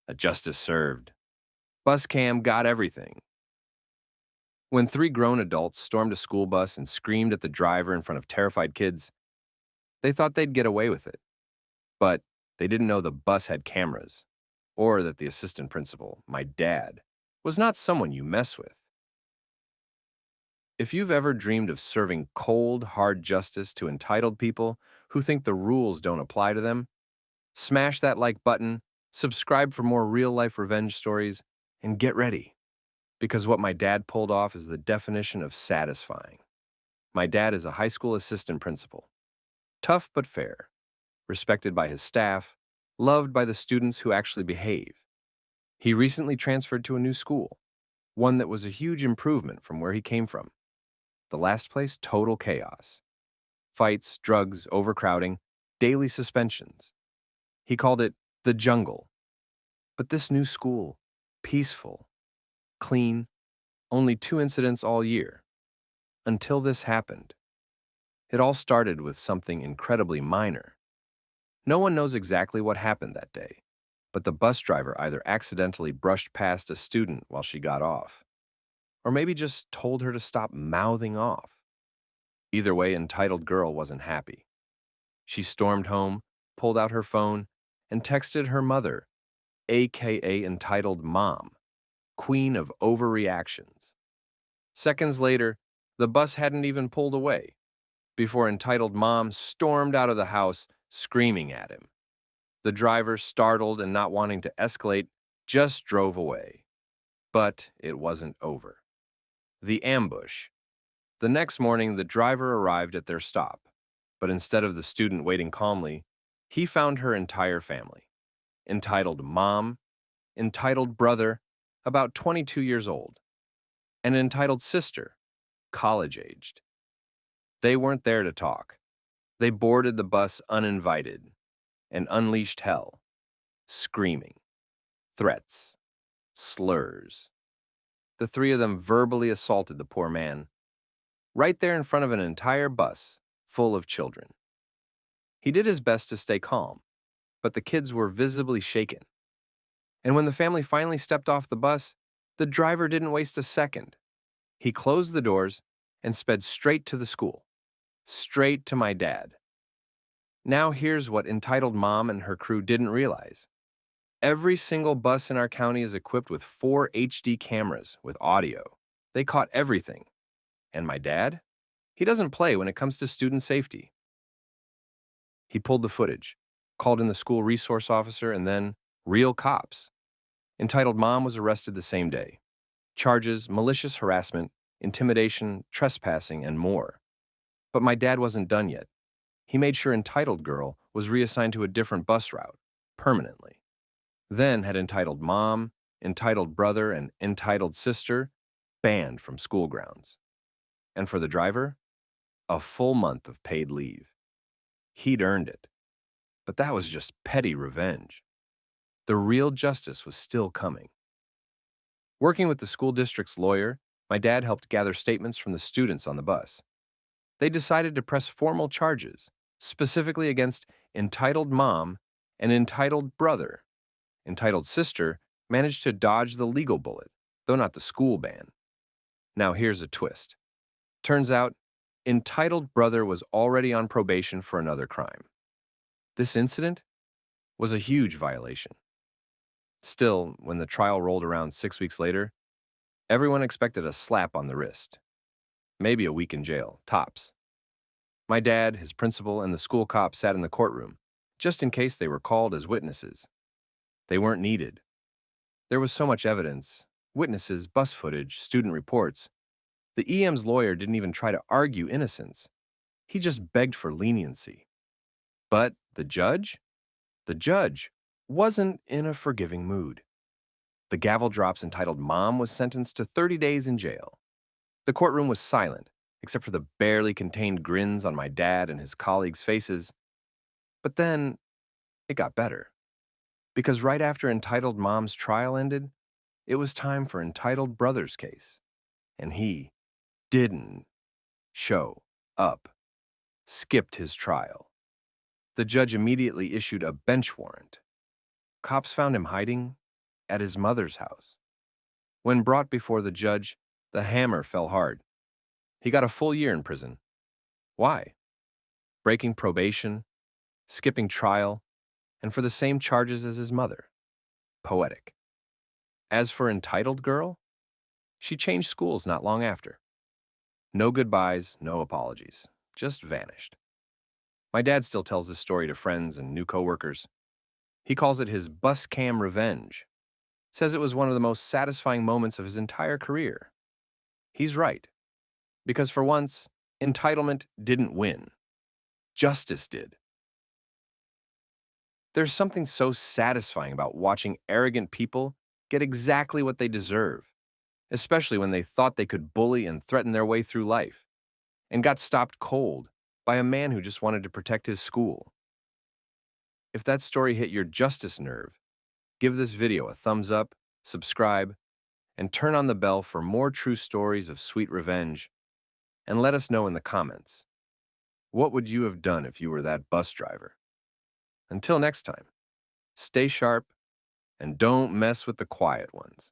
A justice served. Bus cam got everything. When three grown adults stormed a school bus and screamed at the driver in front of terrified kids, they thought they'd get away with it. But they didn't know the bus had cameras, or that the assistant principal, my dad, was not someone you mess with. If you've ever dreamed of serving cold, hard justice to entitled people who think the rules don't apply to them, smash that like button, subscribe for more real-life revenge stories, and get ready. Because what my dad pulled off is the definition of satisfying. My dad is a high school assistant principal. Tough but fair, respected by his staff, loved by the students who actually behave. He recently transferred to a new school, one that was a huge improvement from where he came from. The last place, total chaos. Fights, drugs, overcrowding, daily suspensions. He called it the jungle. But this new school, peaceful, clean, only 2 incidents all year. Until this happened. It all started with something incredibly minor. No one knows exactly what happened that day, but the bus driver either accidentally brushed past a student while she got off, or maybe just told her to stop mouthing off. Either way, entitled girl wasn't happy. She stormed home, pulled out her phone, and texted her mother, aka entitled mom, queen of overreactions. Seconds later, the bus hadn't even pulled away before entitled mom stormed out of the house screaming at him. The driver, startled and not wanting to escalate, just drove away. But it wasn't over. The ambush. The next morning, the driver arrived at their stop, but instead of the student waiting calmly, he found her entire family. Entitled mom, entitled brother, about 22 years old, and entitled sister, college-aged. They weren't there to talk. They boarded the bus uninvited and unleashed hell, screaming, threats, slurs. The three of them verbally assaulted the poor man, right there in front of an entire bus full of children. He did his best to stay calm, but the kids were visibly shaken. And when the family finally stepped off the bus, the driver didn't waste a second. He closed the doors and sped straight to the school, straight to my dad. Now here's what entitled mom and her crew didn't realize. Every single bus in our county is equipped with 4 HD cameras with audio. They caught everything. And my dad? He doesn't play when it comes to student safety. He pulled the footage, called in the school resource officer, and then real cops. Entitled mom was arrested the same day. Charges, malicious harassment, intimidation, trespassing, and more. But my dad wasn't done yet. He made sure entitled girl was reassigned to a different bus route, permanently. Then had entitled mom, entitled brother, and entitled sister banned from school grounds. And for the driver, a full month of paid leave. He'd earned it. But that was just petty revenge. The real justice was still coming. Working with the school district's lawyer, my dad helped gather statements from the students on the bus. They decided to press formal charges, specifically against entitled mom and entitled brother. Entitled sister managed to dodge the legal bullet, though not the school ban. Now here's a twist. Turns out, entitled brother was already on probation for another crime. This incident was a huge violation. Still, when the trial rolled around 6 weeks later, everyone expected a slap on the wrist. Maybe a week in jail, tops. My dad, his principal, and the school cop sat in the courtroom, just in case they were called as witnesses. They weren't needed. There was so much evidence, witnesses, bus footage, student reports. The EM's lawyer didn't even try to argue innocence. He just begged for leniency. But the judge? The judge wasn't in a forgiving mood. The gavel drops entitled mom was sentenced to 30 days in jail. The courtroom was silent, except for the barely contained grins on my dad and his colleagues' faces. But then, it got better. Because right after entitled mom's trial ended, it was time for entitled brother's case. And he didn't show up. Skipped his trial. The judge immediately issued a bench warrant. Cops found him hiding at his mother's house. When brought before the judge, the hammer fell hard. He got a full year in prison. Why? Breaking probation, skipping trial, and for the same charges as his mother. Poetic. As for entitled girl, she changed schools not long after. No goodbyes, no apologies, just vanished. My dad still tells this story to friends and new coworkers. He calls it his bus cam revenge. Says it was one of the most satisfying moments of his entire career. He's right, because for once, entitlement didn't win. Justice did. There's something so satisfying about watching arrogant people get exactly what they deserve, especially when they thought they could bully and threaten their way through life, and got stopped cold by a man who just wanted to protect his school. If that story hit your justice nerve, give this video a thumbs up, subscribe, and turn on the bell for more true stories of sweet revenge, and let us know in the comments. What would you have done if you were that bus driver? Until next time, stay sharp and don't mess with the quiet ones.